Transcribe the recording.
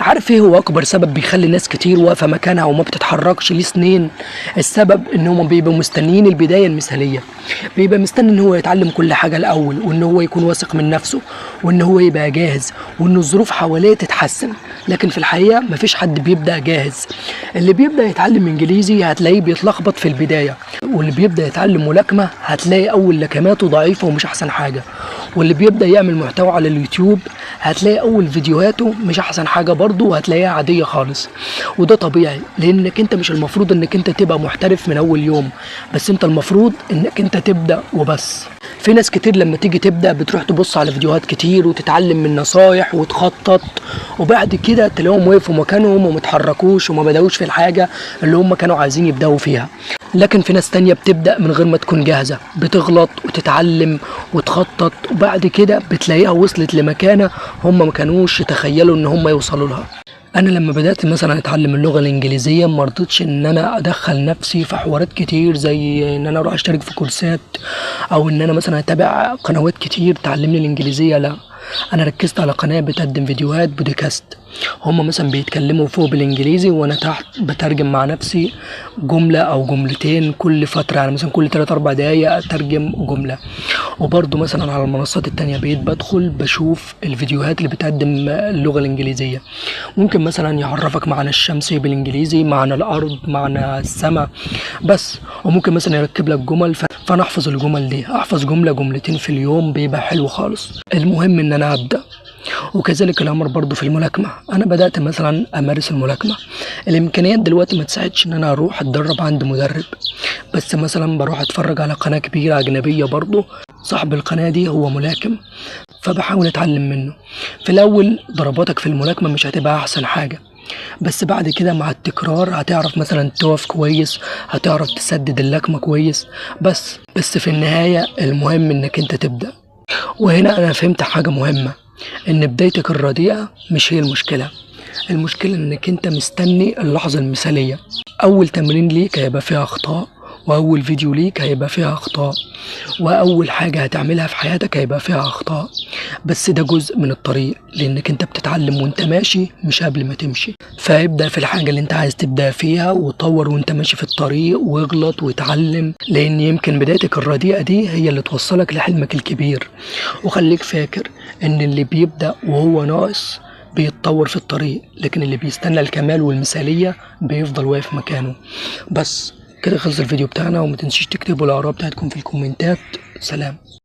عارف ايه هو اكبر سبب بيخلي ناس كتير واقفه مكانها وما بتتحركش ليه سنين؟ السبب ان هم بيبقوا مستنيين البدايه المثاليه. بيبقى مستني ان هو يتعلم كل حاجه الاول، وان هو يكون واثق من نفسه، وان هو يبقى جاهز، وان الظروف حواليه تتحسن. لكن في الحقيقه مفيش حد بيبدا جاهز. اللي بيبدا يتعلم انجليزي هتلاقيه بيتلخبط في البدايه، واللي بيبدا يتعلم ملاكمه هتلاقي اول لكماته ضعيفه ومش احسن حاجه، واللي بيبدا يعمل محتوى على اليوتيوب هتلاقي اول فيديوهاته مش احسن حاجه برضه، وهتلاقيها عاديه خالص. وده طبيعي، لانك انت مش المفروض انك انت تبقى محترف من اول يوم، بس انت المفروض انك انت تبدا وبس. في ناس كتير لما تيجي تبدا بتروح تبص على فيديوهات كتير وتتعلم من نصايح وتخطط، وبعد كده تلاقيهم وقفوا مكانهم ومتحركوش وما بداوش في الحاجه اللي هم كانوا عايزين يبداوا فيها. لكن في ناس تانية بتبدأ من غير ما تكون جاهزة، بتغلط وتتعلم وتخطط، وبعد كده بتلاقيها وصلت لمكانة هم ما كانوش يتخيلوا ان هم يوصلوا لها. انا لما بدأت مثلا اتعلم اللغة الانجليزية ما رضيتش ان انا ادخل نفسي في حوارات كتير، زي ان انا اروح اشترك في كورسات، او ان انا مثلا اتابع قنوات كتير تعلمني الانجليزية. لا، انا ركزت على قناة بتقدم فيديوهات بودكاست. هم مثلا بيتكلموا فوق بالانجليزي وانا تحت بترجم مع نفسي جملة او جملتين كل فترة، يعني مثلا كل 3 4 دقايق اترجم جملة. وبرضو مثلا على المنصات التانية بقيت بدخل بشوف الفيديوهات اللي بتقدم اللغة الانجليزية. ممكن مثلا يعرفك معنى الشمس بالانجليزي، معنى الارض، معنى السماء بس. وممكن مثلا يركب لك جمل، فانا احفظ الجمل دي، احفظ جملة جملتين في اليوم بيبقى حلو خالص. المهم ان انا ابدأ. وكذلك الامر برضو في الملاكمه، انا بدات مثلا امارس الملاكمه. الامكانيات دلوقتي ما تساعدش ان انا اروح اتدرب عند مدرب، بس مثلا بروح اتفرج على قناه كبيره اجنبيه برضو صاحب القناه دي هو ملاكم، فبحاول اتعلم منه. في الاول ضرباتك في الملاكمه مش هتبقى احسن حاجه، بس بعد كده مع التكرار هتعرف مثلا تقف كويس، هتعرف تسدد اللكمه كويس. بس في النهايه المهم انك انت تبدا. وهنا انا فهمت حاجه مهمه، ان بدايتك الرديئة مش هي المشكلة. المشكلة انك انت مستني اللحظة المثالية. اول تمرين ليك هيبقى فيها اخطاء، واول فيديو ليك هيبقى فيها اخطاء، واول حاجة هتعملها في حياتك هيبقى فيها اخطاء. بس ده جزء من الطريق، لانك انت بتتعلم وانت ماشي مش قبل ما تمشي. فابدأ في الحاجة اللي انت عايز تبدأ فيها، وطور وانت ماشي في الطريق، واغلط واتعلم، لان يمكن بدايتك الرديئة دي هي اللي توصلك لحلمك الكبير. وخليك فاكر ان اللي بيبدأ وهو ناقص بيتطور في الطريق، لكن اللي بيستنى الكمال والمثالية بيفضل واقف مكانه. بس كده خلص الفيديو بتاعنا، وما تنسيش تكتبوا الآراء بتاعتكم في الكومنتات. سلام.